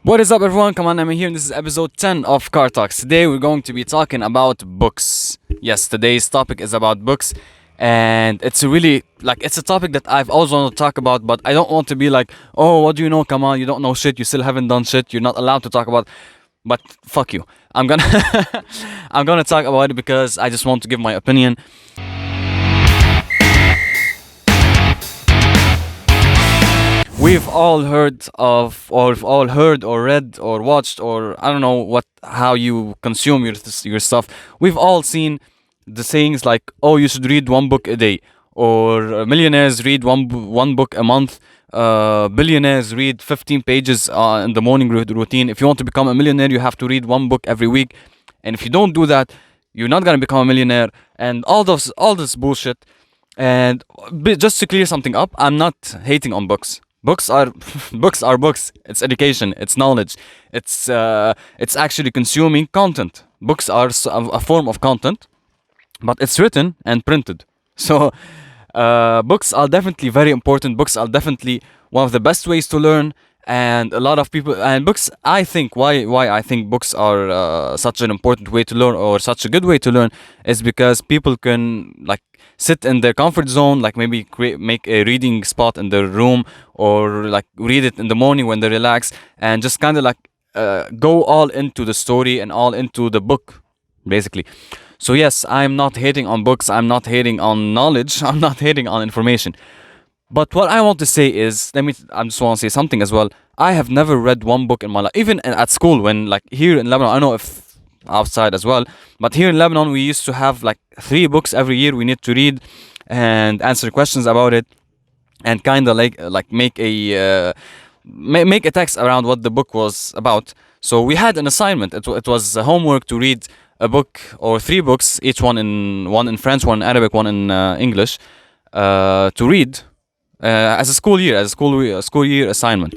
What is up, everyone? Kamal, Nehme here, and this is episode 10 of Car Talks. Today, we're going to be talking about books. Yes, today's topic is about books, and it's a really it's a topic that I've always wanted to talk about, but I don't want to be like, oh, what do you know, Kamal? You don't know shit. You still haven't done shit. You're not allowed to talk about. But fuck you. I'm gonna I'm gonna talk about it because I just want to give my opinion. We've all heard of, or we've all heard, or read, or watched, or I don't know how you consume your stuff. We've all seen the sayings like, "Oh, you should read one book a day," or "Millionaires read one book a month." Billionaires read 15 pages in the morning routine. If you want to become a millionaire, you have to read one book every week, and if you don't do that, you're not gonna become a millionaire. And all this bullshit. And just to clear something up, I'm not hating on books. Books are books are books. It's education. It's knowledge. It's actually consuming content. Books are a form of content, but it's written and printed. So books are definitely very important. Books are definitely one of the best ways to learn. And a lot of people and books. I think why I think books are such an important way to learn, or such a good way to learn, is because people can sit in their comfort zone, like maybe make a reading spot in their room, or like read it in the morning when they relax, and just kind of go all into the story and all into the book, basically. So yes, I'm not hating on books. I'm not hating on knowledge. I'm not hating on information. But what I want to say is, I just want to say something as well. I have never read one book in my life, even at school. When here in Lebanon, I don't know if outside as well, but here in Lebanon, we used to have 3 books every year we need to read and answer questions about it, and kind of make a text around what the book was about. So we had an assignment. It was a homework to read a book or 3 books, each one in French, one in Arabic, one in English, to read as a school year assignment.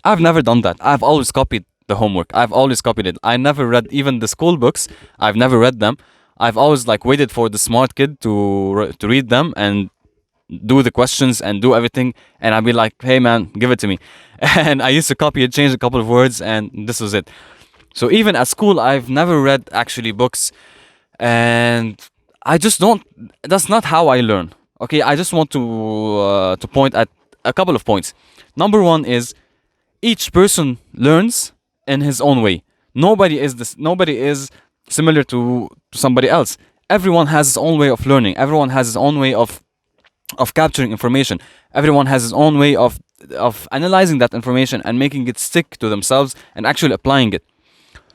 I've never done that. I've always copied the homework. I've always copied it. I never read even the school books. I've never read them. I've always waited for the smart kid to read them and do the questions and do everything, and I'd be like, hey man, give it to me. And I used to copy it, change a couple of words, and this was it. So even at school, I've never read actually books, and I just don't. That's not how I learn. Okay, I just want to point at a couple of points. Number one is, each person learns in his own way. Nobody is similar to somebody else. Everyone has his own way of learning. Everyone has his own way of capturing information. Everyone has his own way of analyzing that information and making it stick to themselves and actually applying it.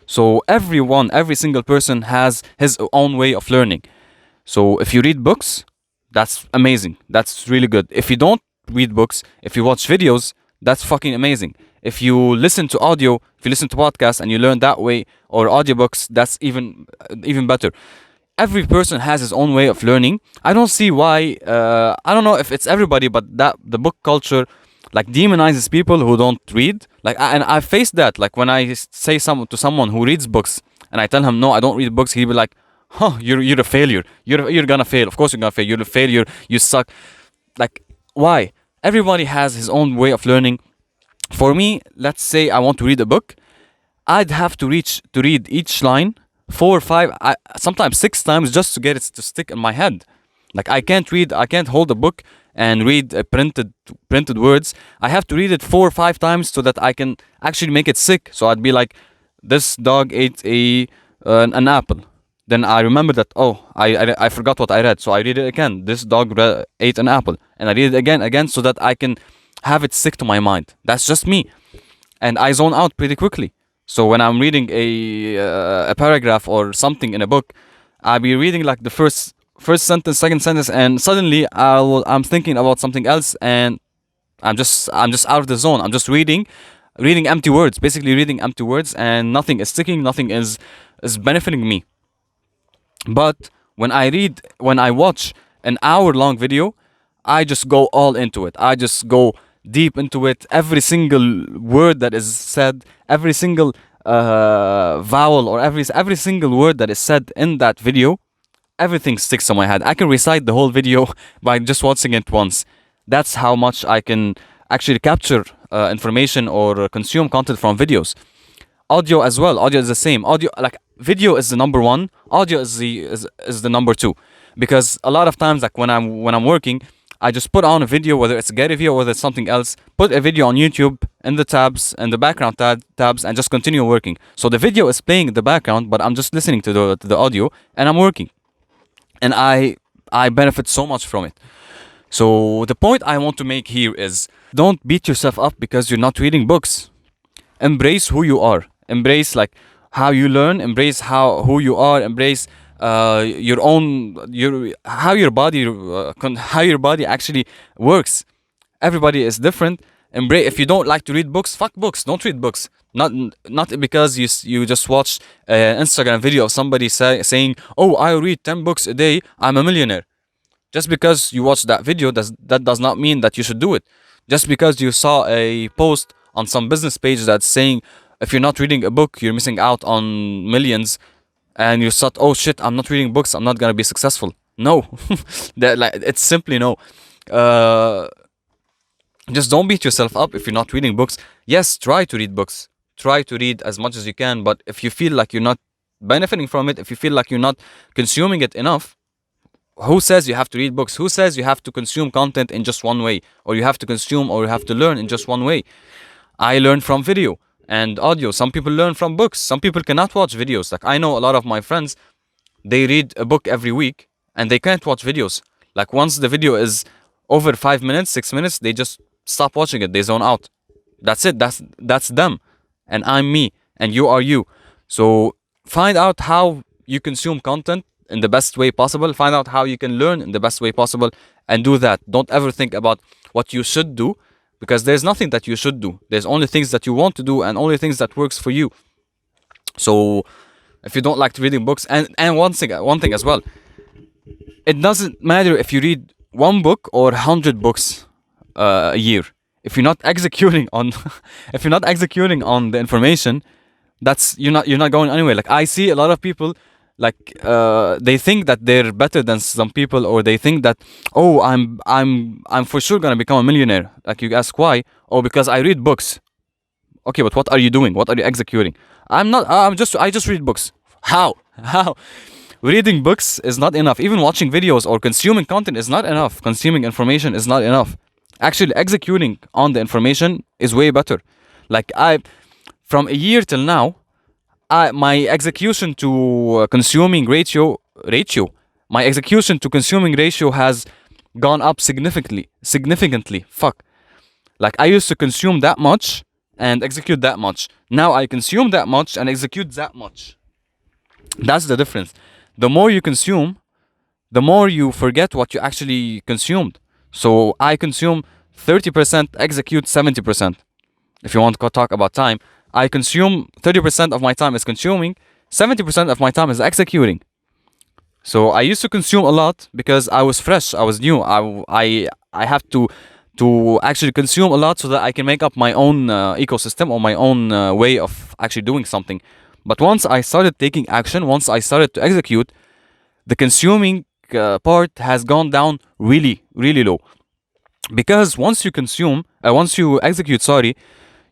So every single person has his own way of learning. So if you read books, that's amazing. That's really good. If you don't read books, if you watch videos, that's fucking amazing. If you listen to audio, if you listen to podcasts and you learn that way, or audiobooks, that's even better. Every person has his own way of learning. I don't see why. I don't know if it's everybody, but that the book culture demonizes people who don't read. And I faced that. When I say to someone who reads books, and I tell him no, I don't read books, he'll be like, "Huh, you're a failure. You're gonna fail. Of course you're gonna fail. You're a failure. You suck." Why? Everybody has his own way of learning. For me, let's say I want to read a book, I'd have to read each line 4 or 5, sometimes 6 times, just to get it to stick in my head. I can't hold a book and read printed words. I have to read it 4 or 5 times so that I can actually make it stick. So I'd be like, this dog ate an apple. Then I remember that, oh, I forgot what I read, so I read it again. This dog ate an apple, and I read it again, so that I can have it stick to my mind. That's just me, and I zone out pretty quickly. So when I'm reading a paragraph or something in a book, I'll be reading the first sentence, second sentence, and suddenly I'm thinking about something else, and I'm just out of the zone. I'm just reading empty words, basically reading empty words, and nothing is sticking, nothing is benefiting me. But when I watch an hour-long video, I just go all into it. I just go deep into it. Every single word that is said, every single vowel, or every single word that is said in that video, everything sticks to my head. I can recite the whole video by just watching it once. That's how much I can actually capture information or consume content from videos. Audio as well. Audio is the same. Audio, like, video is the number one. Audio is the number two, because a lot of times, like, when I'm working, I just put on a video, whether it's a Gary video or whether it's something else. Put a video on YouTube in the tabs, in the background tabs, and just continue working. So the video is playing in the background, but I'm just listening to the audio, and I'm working, and I benefit so much from it. So the point I want to make here is, don't beat yourself up because you're not reading books. Embrace who you are. Embrace, like, how you learn. Embrace who you are. Embrace how your body actually works. Everybody is different. Embrace. If you don't like to read books, fuck books. Don't read books. Not because you just watched an Instagram video of somebody saying, "Oh, I read 10 books a day. I'm a millionaire." Just because you watched that video, that does not mean that you should do it. Just because you saw a post on some business page that's saying, if you're not reading a book, you're missing out on millions, and you thought, oh shit, I'm not reading books, I'm not gonna be successful. No, it's simply no. Just don't beat yourself up if you're not reading books. Yes, try to read books. Try to read as much as you can, but if you feel like you're not benefiting from it, if you feel like you're not consuming it enough, who says you have to read books? Who says you have to consume content in just one way? Or you have to consume or you have to learn in just one way? I learn from video and audio. Some people learn from books. Some people cannot watch videos. Like, I know a lot of my friends, they read a book every week and they can't watch videos. Like, once the video is over 5 minutes, 6 minutes, they just stop watching it. They zone out. That's it. That's them. And I'm me. And you are you. So find out how you consume content in the best way possible. Find out how you can learn in the best way possible, and do that. Don't ever think about what you should do, because there's nothing that you should do. There's only things that you want to do and only things that works for you. So if you don't like reading books, and one thing as well, it doesn't matter if you read one book or 100 books a year. If you're not executing on if you're not executing on the information, that's you're not going anywhere. Like, I see a lot of people, like, they think that they're better than some people, or they think that, oh, I'm for sure gonna become a millionaire. Like, you ask why? Oh, because I read books. Okay, but what are you doing? What are you executing? I just read books. How reading books is not enough. Even watching videos or consuming content is not enough. Consuming information is not enough. Actually, executing on the information is way better. Like, from a year till now, my execution to consuming ratio, my execution to consuming ratio has gone up significantly. Fuck. Like, I used to consume that much and execute that much. Now I consume that much and execute that much. That's the difference. The more you consume, the more you forget what you actually consumed. So I consume 30%, execute 70%. If you want to talk about time, I consume 30% of my time is consuming, 70% of my time is executing. So I used to consume a lot because I was fresh, I was new. I have to actually consume a lot so that I can make up my own ecosystem or my own way of actually doing something. But once I started taking action, once I started to execute, the consuming part has gone down really, really low. Because once you execute,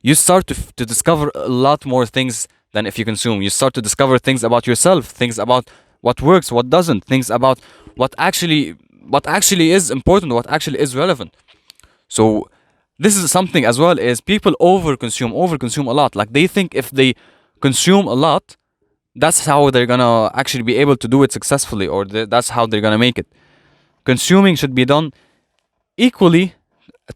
you start to discover a lot more things than if you consume. You start to discover things about yourself, things about what works, what doesn't, things about what actually is important, what actually is relevant. So this is something as well, is people overconsume a lot. Like, they think if they consume a lot, that's how they're gonna actually be able to do it successfully, or that's how they're gonna make it. Consuming should be done equally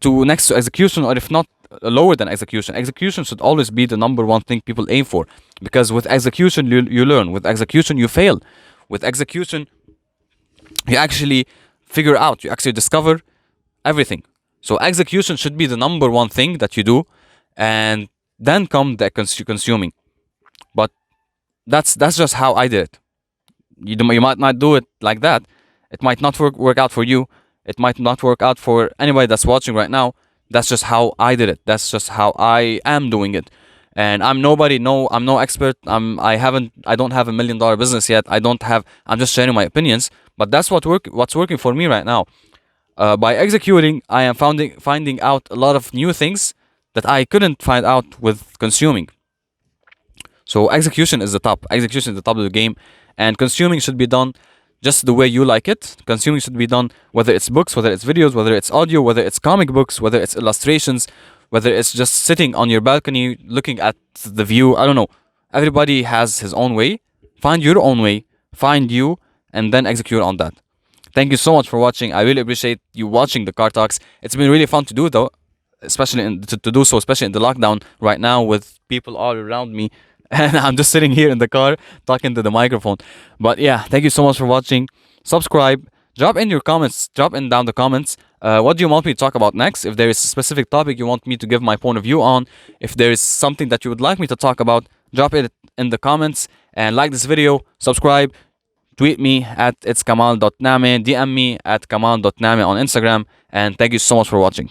to next to execution, or if not lower than execution. Execution should always be the number one thing people aim for, because with execution you learn, with execution you fail, with execution you actually figure out, you actually discover everything. So execution should be the number one thing that you do, and then come the consuming. But that's just how I did it. You might not do it like that. It might not work out for you. It might not work out for anybody that's watching right now. That's just how I did it. That's just how I am doing it. And I'm nobody. No, I'm no expert. I don't have $1 million business yet. I'm just sharing my opinions. But that's what's working for me right now. By executing, I am finding out a lot of new things that I couldn't find out with consuming. So execution is the top. Execution is the top of the game, and consuming should be done just the way you like it. Consuming should be done whether it's books, whether it's videos, whether it's audio, whether it's comic books, whether it's illustrations, whether it's just sitting on your balcony looking at the view. I don't know. Everybody has his own way. Find your own way. Find you, and then execute on that. Thank you so much for watching. I really appreciate you watching the car talks. It's been really fun to do though, especially to do so, especially in the lockdown right now with people all around me. And I'm just sitting here in the car talking to the microphone. But yeah, thank you so much for watching. Subscribe. Drop in your comments. Drop in down the comments. What do you want me to talk about next? If there is a specific topic you want me to give my point of view on, if there is something that you would like me to talk about, drop it in the comments and like this video. Subscribe. Tweet me at itskamal.nehme. DM me at kamal.nehme on Instagram. And thank you so much for watching.